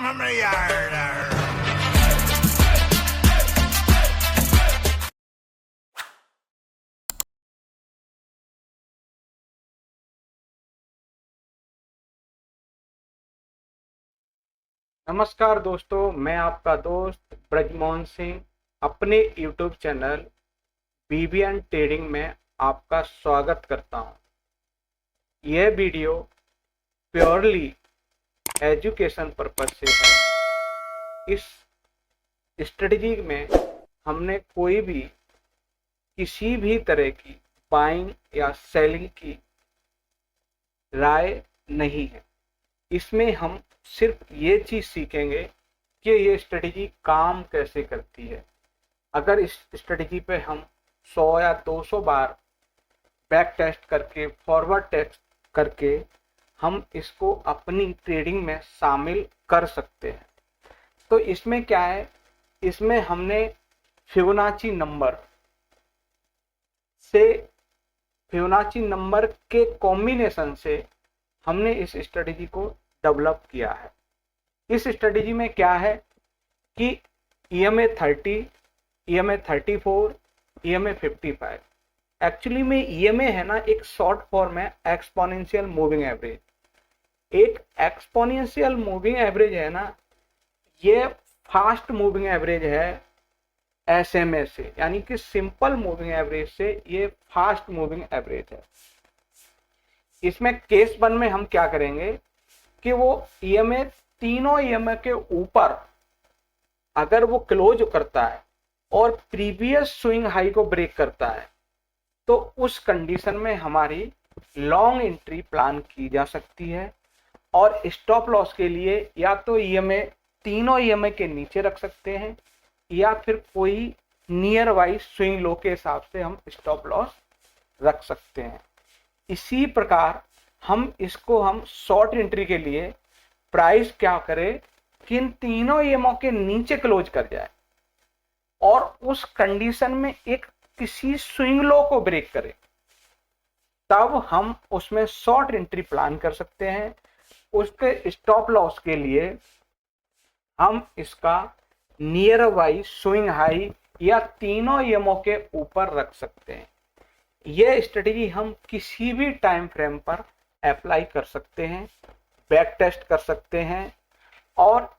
नमस्कार दोस्तों, मैं आपका दोस्त ब्रजमोहन सिंह अपने YouTube चैनल BBN ट्रेडिंग में आपका स्वागत करता हूं। यह वीडियो प्योरली एजुकेशन पर्पज से है। इस स्ट्रेटजी में हमने कोई भी किसी भी तरह की बाइंग या सेलिंग की राय नहीं है। इसमें हम सिर्फ ये चीज सीखेंगे कि ये स्ट्रेटजी काम कैसे करती है। अगर इस स्ट्रेटजी पे हम 100 या 200 बार बैक टेस्ट करके, फॉरवर्ड टेस्ट करके हम इसको अपनी ट्रेडिंग में शामिल कर सकते हैं। तो इसमें क्या है, इसमें हमने फिबोनाची नंबर के कॉम्बिनेशन से हमने इस स्ट्रेटजी को डेवलप किया है। इस स्ट्रेटजी में क्या है कि EMA 30, EMA 34, EMA 55। एक्चुअली में EMA है ना, एक शॉर्ट फॉर्म है एक्सपोनेंशियल मूविंग एवरेज। एक एक्सपोनेंशियल मूविंग एवरेज है ना, ये फास्ट मूविंग एवरेज है SMA से, यानी कि सिंपल मूविंग एवरेज से ये फास्ट मूविंग एवरेज है। इसमें केस 1 में हम क्या करेंगे कि वो EMA, तीनों EMA के ऊपर अगर वो क्लोज करता है और प्रीवियस स्विंग हाई को ब्रेक करता है, तो उस कंडीशन में हमारी लॉन्ग एंट्री प्लान की जा सकती है। और स्टॉप लॉस के लिए या तो EMA, तीनों EMA के नीचे रख सकते हैं, या फिर कोई नियर वाइज स्विंग लो के हिसाब से हम स्टॉप लॉस रख सकते हैं। इसी प्रकार हम शॉर्ट एंट्री के लिए प्राइस क्या करें कि इन तीनों EMA के नीचे क्लोज कर जाए और उस कंडीशन में एक किसी स्विंग लो को ब्रेक करे, तब हम उसमें शॉर्ट एंट्री प्लान कर सकते हैं। उसके स्टॉप लॉस के लिए हम इसका नियर वाइज स्विंग हाई या तीनों EMA के ऊपर रख सकते हैं। यह स्ट्रेटजी हम किसी भी टाइम फ्रेम पर अप्लाई कर सकते हैं, बैक टेस्ट कर सकते हैं, और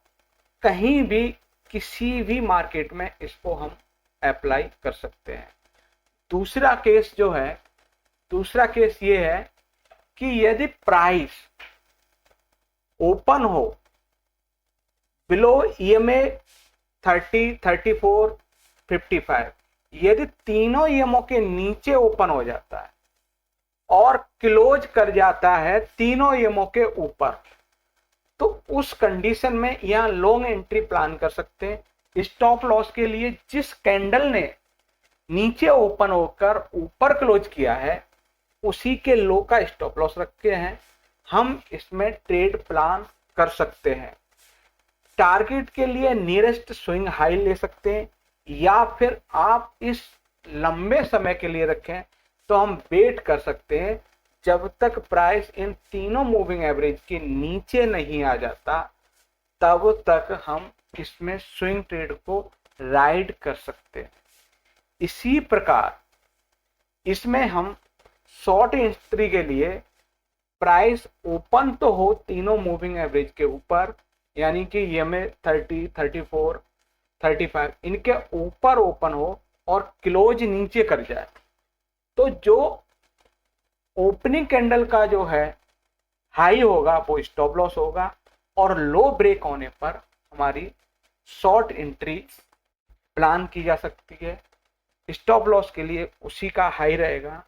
कहीं भी किसी भी मार्केट में इसको हम अप्लाई कर सकते हैं। दूसरा केस ये है कि यदि प्राइस ओपन हो बिलो EMA 30, 34, 55, यदि तीनों EMA के नीचे ओपन हो जाता है और क्लोज कर जाता है तीनों EMA के ऊपर, तो उस कंडीशन में यहां लॉन्ग एंट्री प्लान कर सकते हैं। स्टॉप लॉस के लिए जिस कैंडल ने नीचे ओपन होकर ऊपर क्लोज किया है, उसी के लो का स्टॉप लॉस रखे हैं हम इसमें ट्रेड प्लान कर सकते हैं। टारगेट के लिए नियरेस्ट स्विंग हाई ले सकते हैं, या फिर आप इस लंबे समय के लिए रखें तो हम वेट कर सकते हैं जब तक प्राइस इन तीनों मूविंग एवरेज के नीचे नहीं आ जाता, तब तक हम इसमें स्विंग ट्रेड को राइड कर सकते हैं। इसी प्रकार इसमें हम शॉर्ट एंट्री के लिए प्राइस ओपन तो हो तीनों मूविंग एवरेज के ऊपर, यानी कि EMA 30, 34, 35 इनके ऊपर ओपन हो और क्लोज नीचे कर जाए, तो जो ओपनिंग कैंडल का जो है हाई होगा वो स्टॉप लॉस होगा, और लो ब्रेक होने पर हमारी शॉर्ट एंट्री प्लान की जा सकती है। स्टॉप लॉस के लिए उसी का हाई रहेगा।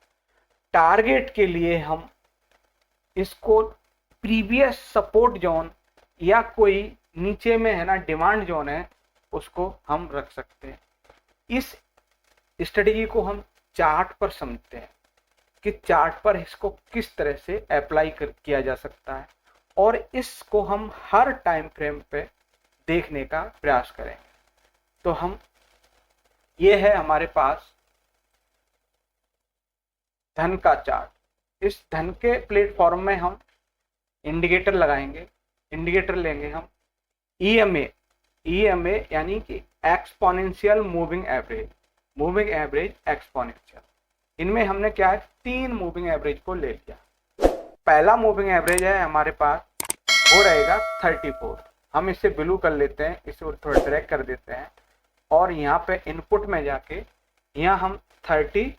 टारगेट के लिए हम इसको प्रीवियस सपोर्ट जोन या कोई नीचे में है ना डिमांड जोन है, उसको हम रख सकते हैं। इस स्ट्रेटजी को हम चार्ट पर समझते हैं कि चार्ट पर इसको किस तरह से अप्लाई किया जा सकता है, और इसको हम हर टाइम फ्रेम पे देखने का प्रयास करें। तो ये है हमारे पास धन का चार्ट। इस धन के प्लेटफॉर्म में हम इंडिकेटर लगाएंगे, इंडिकेटर लेंगे हम ईएमए यानी कि एक्सपोनेंशियल मूविंग एवरेज एक्सपोनेंशियल। इनमें हमने क्या है, 3 मूविंग एवरेज को ले लिया। पहला मूविंग एवरेज है हमारे पास, वो रहेगा 34। हम इसे ब्लू कर लेते हैं, इसे थोड़ा ड्रैग कर देते हैं और यहाँ पे इनपुट में जाके यहाँ हम 30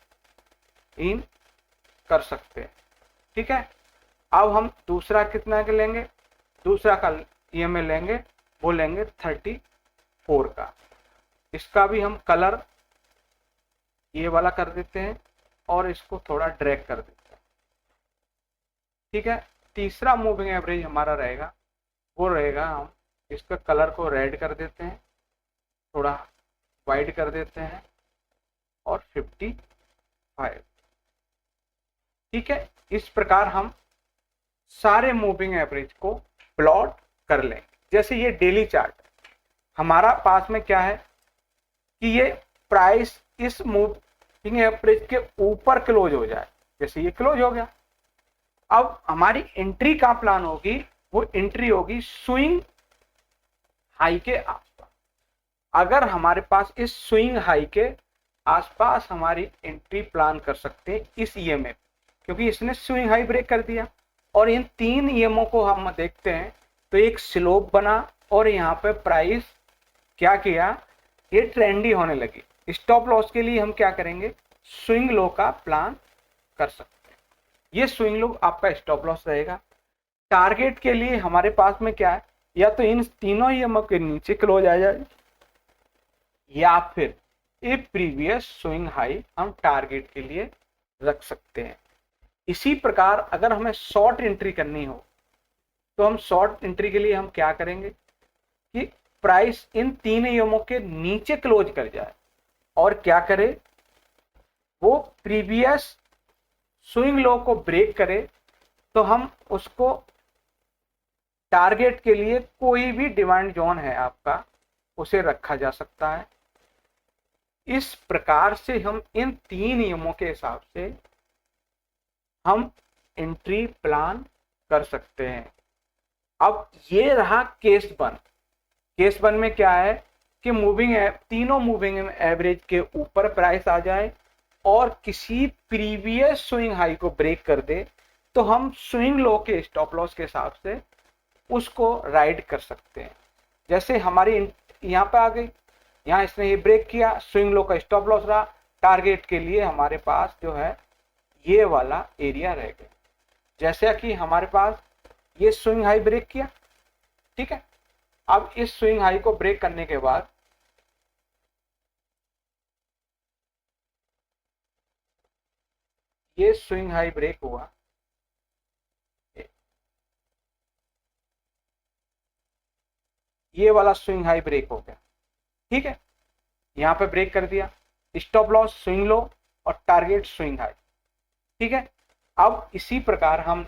इन कर सकते हैं। ठीक है, अब हम दूसरा कितना के लेंगे, दूसरा का ईएमए लेंगे, वो लेंगे 34 का। इसका भी हम कलर ये वाला कर देते हैं और इसको थोड़ा ड्रैग कर देते हैं। ठीक है, तीसरा मूविंग एवरेज हमारा रहेगा, वो रहेगा, हम इसका कलर को रेड कर देते हैं, थोड़ा वाइट कर देते हैं और 55। ठीक है, इस प्रकार हम सारे मूविंग एवरेज को प्लॉट कर लेंगे। जैसे ये डेली चार्ट हमारा पास में क्या है कि ये प्राइस इस मूविंग एवरेज के ऊपर क्लोज हो जाए, जैसे ये क्लोज हो गया। अब हमारी एंट्री का प्लान होगी, वो एंट्री होगी स्विंग हाई के आसपास। अगर हमारे पास इस स्विंग हाई के आसपास हमारी एंट्री प्लान कर सकते हैं इस ईएमए, क्योंकि इसने स्विंग हाई ब्रेक कर दिया। और इन 3 ईएमओ को हम देखते हैं तो एक स्लोप बना और यहाँ पे प्राइस क्या किया, ये ट्रेंडी होने लगी। स्टॉप लॉस के लिए हम क्या करेंगे, स्विंग लो का प्लान कर सकते हैं। ये स्विंग लो आपका स्टॉप लॉस रहेगा। टारगेट के लिए हमारे पास में क्या है, या तो इन तीनों ईएमओ के नीचे क्लोज आ जाए या फिर ये प्रीवियस स्विंग हाई हम टारगेट के लिए रख सकते हैं। इसी प्रकार अगर हमें शॉर्ट एंट्री करनी हो तो हम शॉर्ट एंट्री के लिए हम क्या करेंगे कि प्राइस इन 3 ईएमओ के नीचे क्लोज कर जाए और क्या करे, वो प्रीवियस स्विंग लो को ब्रेक करे तो हम उसको टारगेट के लिए कोई भी डिमांड जोन है आपका उसे रखा जा सकता है। इस प्रकार से हम इन 3 नियमों के हिसाब से हम एंट्री प्लान कर सकते हैं। अब ये रहा केस 1। केस 1 में क्या है कि तीनों मूविंग एवरेज के ऊपर प्राइस आ जाए और किसी प्रीवियस स्विंग हाई को ब्रेक कर दे तो हम स्विंग लो के स्टॉप लॉस के हिसाब से उसको राइड कर सकते हैं। जैसे हमारी यहाँ पे आ गई, यहाँ इसने ये ब्रेक किया, स्विंग लो का स्टॉप लॉस रहा, टारगेट के लिए हमारे पास जो है ये वाला एरिया रह गया। जैसे कि हमारे पास ये स्विंग हाई ब्रेक किया, ठीक है। अब इस स्विंग हाई को ब्रेक करने के बाद ये स्विंग हाई ब्रेक हुआ, ये वाला स्विंग हाई ब्रेक हो गया, ठीक है। यहां पे ब्रेक कर दिया, स्टॉप लॉस स्विंग लो और टारगेट स्विंग हाई, ठीक है। अब इसी प्रकार हम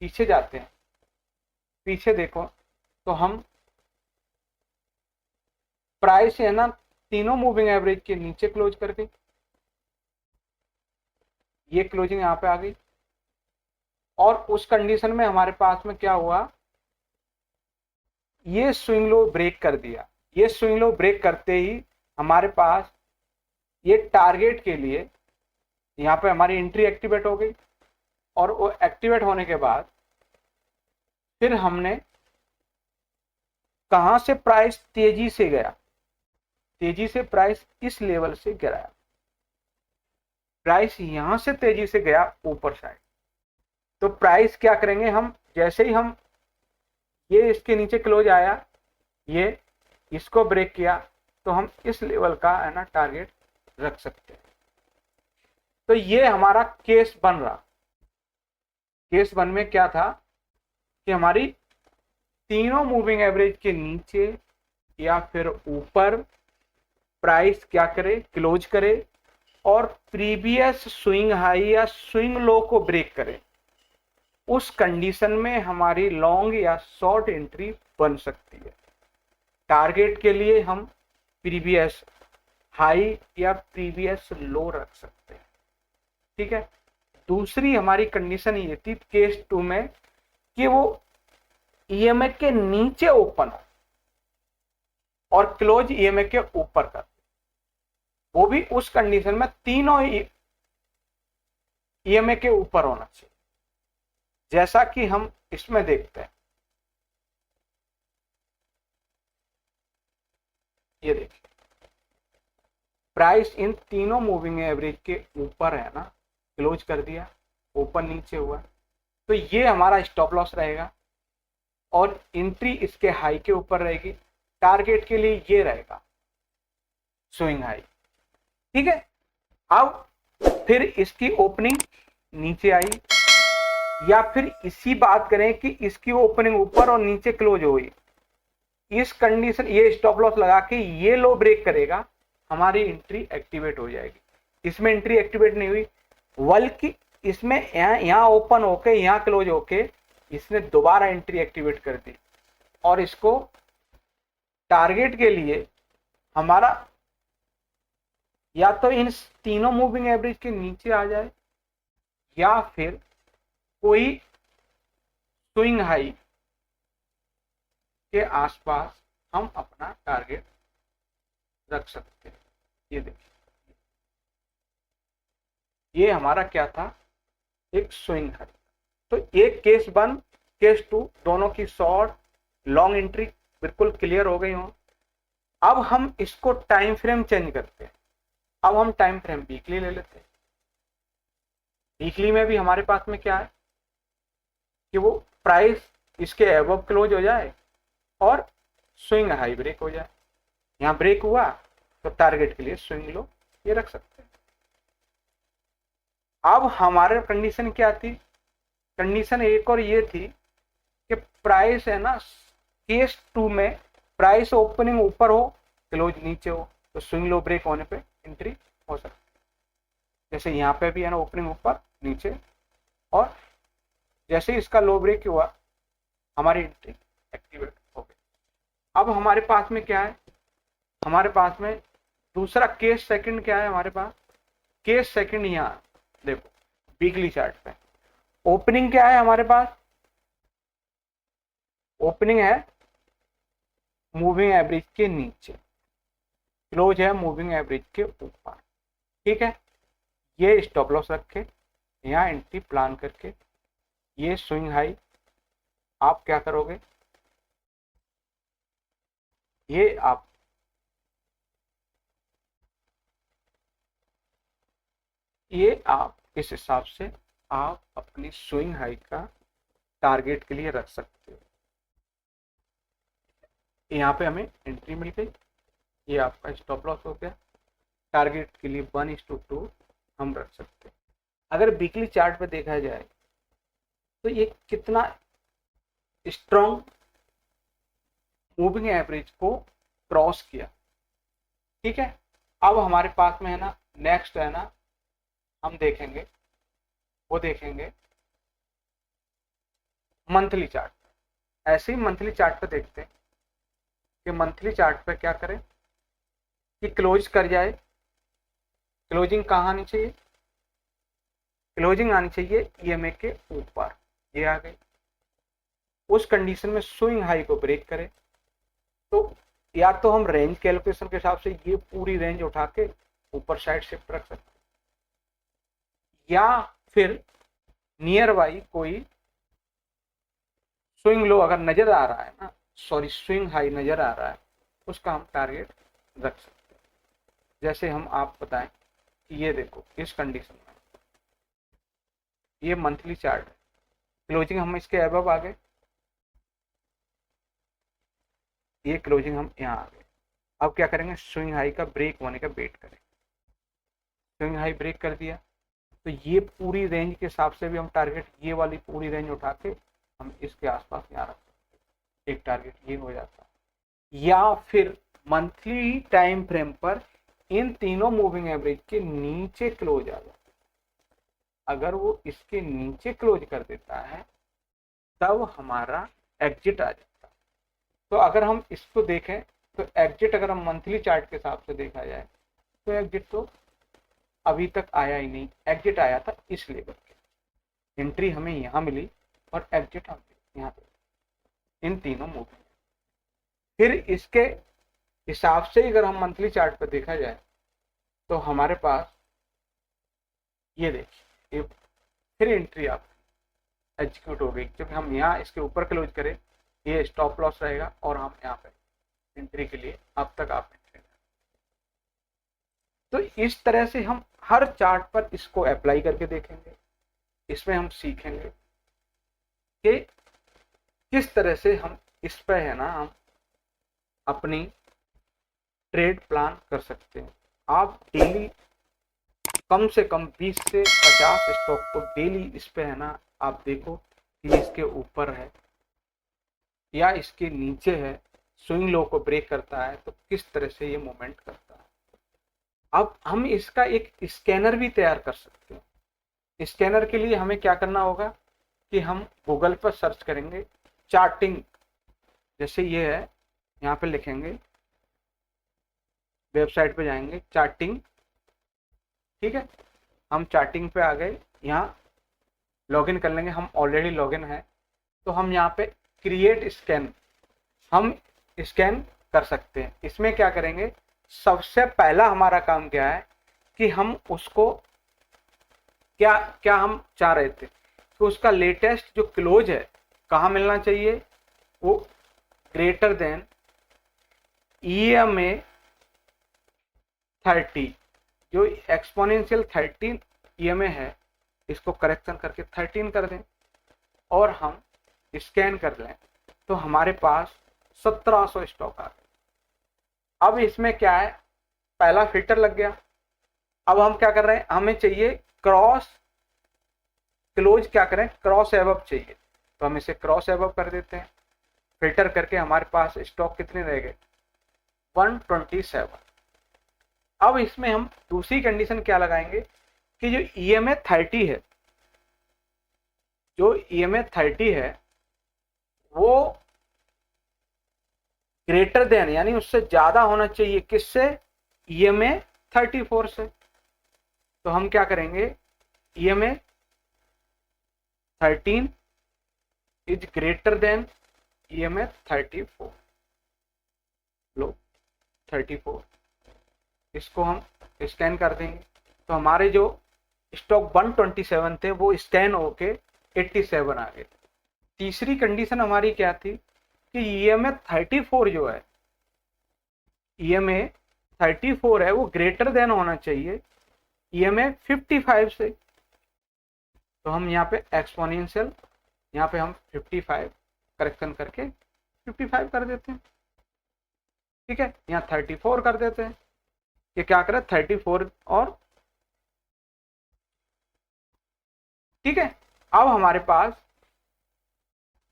पीछे जाते हैं, पीछे देखो तो हम प्राइस है ना तीनों मूविंग एवरेज के नीचे क्लोज कर गई, ये क्लोजिंग यहां पे आ गई और उस कंडीशन में हमारे पास में क्या हुआ, ये स्विंग लो ब्रेक कर दिया। ये स्विंग लो ब्रेक करते ही हमारे पास ये टारगेट के लिए यहाँ पे हमारी एंट्री एक्टिवेट हो गई और वो एक्टिवेट होने के बाद फिर हमने कहां से प्राइस तेजी से गया, तेजी से प्राइस इस लेवल से गिराया, प्राइस यहां से तेजी से गया ऊपर साइड। तो प्राइस क्या करेंगे हम, जैसे ही हम ये इसके नीचे क्लोज आया, ये इसको ब्रेक किया तो हम इस लेवल का है ना टारगेट रख सकते हैं। तो ये हमारा केस बन रहा। केस 1 में क्या था कि हमारी तीनों मूविंग एवरेज के नीचे या फिर ऊपर प्राइस क्या करे, क्लोज करे और प्रीवियस स्विंग हाई या स्विंग लो को ब्रेक करे। उस कंडीशन में हमारी लॉन्ग या शॉर्ट एंट्री बन सकती है। टारगेट के लिए हम प्रीवियस हाई या प्रीवियस लो रख सकते हैं, ठीक है। दूसरी हमारी कंडीशन ये थी केस 2 में कि वो ईएमए के नीचे ओपन हो, और क्लोज ईएमए के ऊपर कर दे, वो भी उस कंडीशन में तीनों ईएमए के ऊपर होना चाहिए, जैसा कि हम इसमें देखते हैं। ये देखिए प्राइस इन तीनों मूविंग एवरेज के ऊपर है ना, क्लोज कर दिया, ऊपर नीचे हुआ, तो ये हमारा स्टॉप लॉस रहेगा और एंट्री इसके हाई के ऊपर रहेगी। टारगेट के लिए ये रहेगा स्विंग हाई, ठीक है। अब फिर इसकी ओपनिंग नीचे आई, या फिर इसी बात करें कि इसकी ओपनिंग ऊपर और नीचे क्लोज हुई, इस कंडीशन ये स्टॉप लॉस लगा के ये लो ब्रेक करेगा, हमारी एंट्री एक्टिवेट हो जाएगी। इसमें एंट्री एक्टिवेट नहीं हुई, बल्कि इसमें यहाँ ओपन होके यहाँ क्लोज होके इसने दोबारा एंट्री एक्टिवेट कर दी, और इसको टारगेट के लिए हमारा या तो इन तीनों मूविंग एवरेज के नीचे आ जाए, या फिर कोई स्विंग हाई के आसपास हम अपना टारगेट रख सकते हैं। ये देखिए ये हमारा क्या था, एक स्विंग हाई। तो एक केस 1 केस 2 दोनों की शॉर्ट लॉन्ग एंट्री बिल्कुल क्लियर हो गई हो। अब हम इसको टाइम फ्रेम चेंज करते हैं। अब हम टाइम फ्रेम वीकली ले लेते हैं। वीकली में भी हमारे पास में क्या है कि वो प्राइस इसके एबव क्लोज हो जाए और स्विंग हाई ब्रेक हो जाए। यहाँ ब्रेक हुआ तो टारगेट के लिए स्विंग लो ये रख सकते हैं। अब हमारे कंडीशन क्या थी, कंडीशन एक और ये थी कि प्राइस है ना, केस 2 में प्राइस ओपनिंग ऊपर हो क्लोज नीचे हो, तो स्विंग लो ब्रेक होने पे एंट्री हो सकती है। जैसे यहाँ पे भी है ना, ओपनिंग ऊपर नीचे, और जैसे इसका लो ब्रेक हुआ हमारी एंट्री एक्टिवेट हो गई। अब हमारे पास में क्या है, हमारे पास में दूसरा केस सेकंड क्या है, हमारे पास केस सेकंड यहाँ देखो वीकली चार्ट पे ओपनिंग क्या है, हमारे पास ओपनिंग है मूविंग एवरेज के नीचे, क्लोज है मूविंग एवरेज के ऊपर, ठीक है। ये स्टॉप लॉस रखे, यहाँ एंट्री प्लान करके, ये स्विंग हाई आप क्या करोगे, ये आप इस हिसाब से आप अपनी स्विंग हाई का टारगेट के लिए रख सकते हो। यहाँ पे हमें एंट्री मिल गई, ये आपका स्टॉप लॉस हो गया। टारगेट के लिए 1:2 हम रख सकते हैं। अगर वीकली चार्ट पे देखा जाए तो ये कितना स्ट्रॉन्ग मूविंग एवरेज को क्रॉस किया, ठीक है। अब हमारे पास में है ना, नेक्स्ट है ना, हम देखेंगे वो देखेंगे मंथली चार्ट। ऐसे ही मंथली चार्ट पे देखते हैं कि मंथली चार्ट पे क्या करें कि क्लोज कर जाए। क्लोजिंग कहाँ आनी चाहिए, क्लोजिंग आनी चाहिए ईएमए के ऊपर, ये आ गई। उस कंडीशन में स्विंग हाई को ब्रेक करे, तो या तो हम रेंज कैलकुलेशन के हिसाब से ये पूरी रेंज उठा के ऊपर साइड शिफ्ट रख सकते हैं, या फिर नियर बाई कोई स्विंग लो अगर नजर आ रहा है ना, सॉरी स्विंग हाई नजर आ रहा है, उसका हम टारगेट रख सकते हैं। जैसे हम आप बताएं कि ये देखो इस कंडीशन में ये मंथली चार्ट है, क्लोजिंग हम इसके अबव आ गए, ये क्लोजिंग हम यहाँ आ गए। अब क्या करेंगे, स्विंग हाई का ब्रेक होने का वेट करें। स्विंग हाई ब्रेक कर दिया तो ये पूरी रेंज के हिसाब से भी हम टारगेट, ये वाली पूरी रेंज उठा के हम इसके आसपास यहाँ रख सकते हैं, एक टारगेट ये हो जाता है। या फिर मंथली टाइम फ्रेम पर इन तीनों मूविंग एवरेज के नीचे क्लोज आ जाता है। अगर वो इसके नीचे क्लोज कर देता है तब हमारा एग्जिट आ जाता है। तो अगर हम इसको देखें तो एग्जिट, अगर हम मंथली चार्ट के हिसाब से देखा जाए तो एग्जिट तो अभी तक आया ही नहीं, एग्जिट आया था इस लेवल के। एंट्री हमें यहाँ मिली और एग्जिट हमें यहाँ पे, इन तीनों मूविंग। फिर इसके हिसाब से ही अगर हम मंथली चार्ट पर देखा जाए तो हमारे पास ये देखिए, ये फिर एंट्री आप एग्जीक्यूट हो गई, क्योंकि हम यहाँ इसके ऊपर क्लोज करें, ये स्टॉप लॉस रहेगा और हम यहाँ पे एंट्री के लिए अब तक आप एंट्री। तो इस तरह से हम हर चार्ट पर इसको अप्लाई करके देखेंगे। इसमें हम सीखेंगे कि किस तरह से हम इस पे है ना हम अपनी ट्रेड प्लान कर सकते हैं। आप डेली कम से कम 20 से 50 स्टॉक को डेली इस पे है ना आप देखो कि इसके ऊपर है या इसके नीचे है, स्विंग लो को ब्रेक करता है तो किस तरह से ये मूवमेंट करता है। अब हम इसका एक स्कैनर भी तैयार कर सकते हैं। स्कैनर के लिए हमें क्या करना होगा कि हम गूगल पर सर्च करेंगे चार्टिंग, जैसे ये है, यहाँ पे लिखेंगे, वेबसाइट पे जाएंगे चार्टिंग, ठीक है, हम चार्टिंग पे आ गए, यहाँ लॉगिन कर लेंगे, हम ऑलरेडी लॉगिन है तो हम यहाँ पे क्रिएट स्कैन हम स्कैन कर सकते हैं। इसमें क्या करेंगे, सबसे पहला हमारा काम क्या है कि हम उसको क्या क्या हम चाह रहे थे कि उसका लेटेस्ट जो क्लोज है कहाँ मिलना चाहिए, वो ग्रेटर देन EMA 30, जो एक्सपोनेंशियल 13 EMA है इसको करेक्शन करके 13 कर दें और हम स्कैन कर लें तो हमारे पास 1700 स्टॉक आ गए। अब इसमें क्या है, पहला फिल्टर लग गया। अब हम क्या कर रहे हैं, हमें चाहिए क्रॉस क्लोज, क्या करें, क्रॉस एबव चाहिए तो हम इसे क्रॉस एबव कर देते हैं। फिल्टर करके हमारे पास स्टॉक कितने रह गए, 127। अब इसमें हम दूसरी कंडीशन क्या लगाएंगे कि जो EMA 30 है, जो EMA 30 है वो ग्रेटर देन यानी उससे ज्यादा होना चाहिए, किससे, EMA 34 से। तो हम क्या करेंगे, EMA 13 is greater than EMA 34, लो 34, इसको हम स्कैन कर देंगे तो हमारे जो स्टॉक 127 थे वो स्कैन होके 87 आ गए। तीसरी कंडीशन हमारी क्या थी कि EMA 34 जो है, EMA 34 है वो ग्रेटर देन होना चाहिए EMA 55 से। तो हम यहाँ पे एक्सपोनेंशियल, यहाँ पे हम 55 करेक्शन करके 55 कर देते हैं, ठीक है, यहाँ 34 कर देते हैं। ये क्या करे, 34 और, ठीक है। अब हमारे पास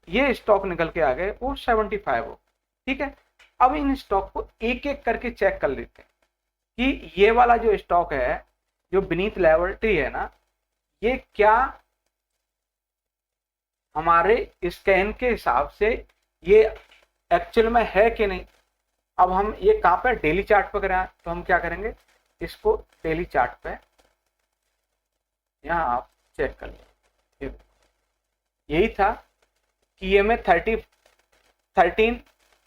ये स्टॉक निकल के आ गए वो 75 हो, ठीक है। अब इन स्टॉक को एक एक करके चेक कर लेते हैं कि ये वाला जो स्टॉक है जो बीनीथ लेवल 3 है ना, ये क्या हमारे स्कैन के हिसाब से ये एक्चुअल में है कि नहीं। अब हम ये कहाँ पे डेली चार्ट पे करें तो हम क्या करेंगे, इसको डेली चार्ट पे यहाँ आप चेक कर लें। यही था कि EMA 13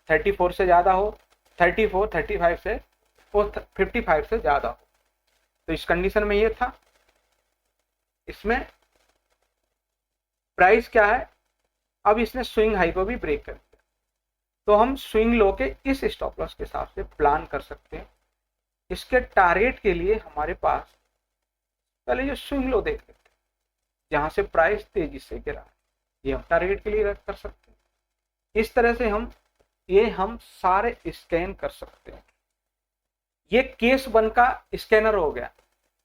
34 से ज़्यादा हो, 34 35 से और 55 से ज़्यादा हो। तो इस कंडीशन में ये था। इसमें प्राइस क्या है, अब इसने स्विंग हाई को भी ब्रेक कर दिया तो हम स्विंग लो के इस स्टॉप लॉस के हिसाब से प्लान कर सकते हैं। इसके टारगेट के लिए हमारे पास पहले जो स्विंग लो देख लेते हैं जहां से प्राइस तेजी से गिरा, ये हम टारगेट के लिए रख कर सकते हैं। इस तरह से हम सारे स्कैन कर सकते हैं। ये केस 1 का स्कैनर हो गया।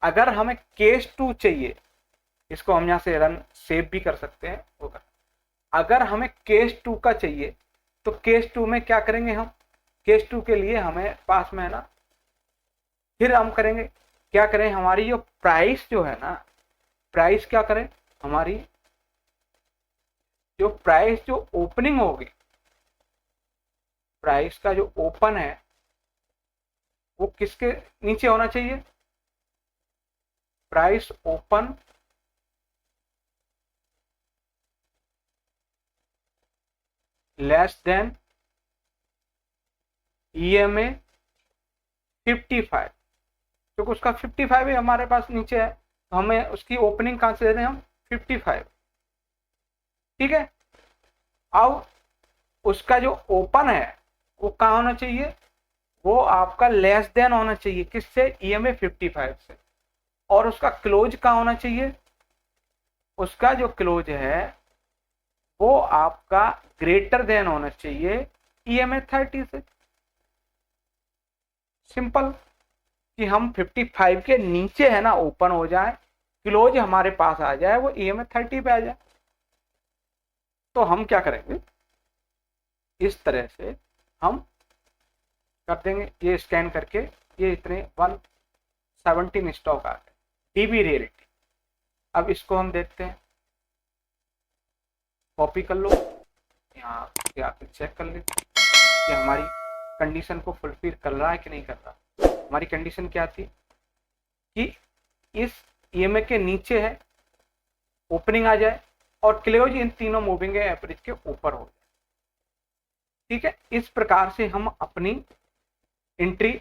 अगर हमें केस 2 चाहिए, इसको हम यहाँ से रन सेव भी कर सकते हैं होगा। अगर हमें केस 2 का चाहिए तो केस 2 में क्या करेंगे, हम केस 2 के लिए हमें पास में है ना, फिर हम करेंगे क्या करें, हमारी जो प्राइस जो है ना, प्राइस क्या करें, हमारी जो प्राइस जो ओपनिंग होगी, प्राइस का जो ओपन है वो किसके नीचे होना चाहिए, price open less than EMA 55, क्योंकि उसका 55 ही हमारे पास नीचे है, तो हमें उसकी ओपनिंग कहां से दे रहे हैं हम, 55। ठीक है, अब उसका जो ओपन है वो कहाँ होना चाहिए, वो आपका लेस देन होना चाहिए, किससे, EMA 55 से। और उसका क्लोज कहाँ होना चाहिए, उसका जो क्लोज है वो आपका ग्रेटर देन होना चाहिए EMA 30 से। सिंपल, कि हम 55 के नीचे है ना ओपन हो जाए, क्लोज हमारे पास आ जाए, वो EMA 30 पे आ जाए। तो हम क्या करेंगे, इस तरह से हम कर देंगे, ये स्कैन करके ये इतने 117 स्टॉक आ गए DB रियलिटी। अब इसको हम देखते हैं, कॉपी कर लो, यहाँ से आके चेक कर लेते कि हमारी कंडीशन को फुलफिल कर रहा है कि नहीं कर रहा। हमारी कंडीशन क्या थी कि इस EMA के नीचे है, ओपनिंग आ जाए और क्लोज इन तीनों मूविंग एवरेज के ऊपर हो जाए। ठीक है, इस प्रकार से हम अपनी एंट्री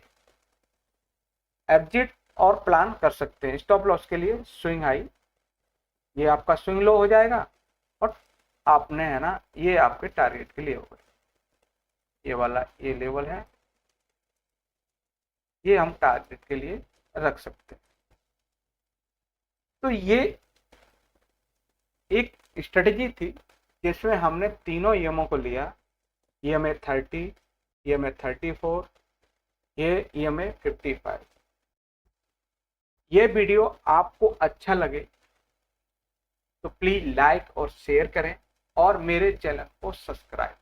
एग्जिट और प्लान कर सकते हैं। स्टॉप लॉस के लिए स्विंग हाई, ये आपका स्विंग लो हो जाएगा, और आपने है ना ये आपके टारगेट के लिए होगा, ये वाला ये लेवल है, ये हम टारगेट के लिए रख सकते हैं। तो ये एक स्ट्रेटेजी थी जिसमें हमने तीनों EMO को लिया, EMA 30, EMA 34, ये EMA 55। ये वीडियो आपको अच्छा लगे तो प्लीज लाइक और शेयर करें और मेरे चैनल को सब्सक्राइब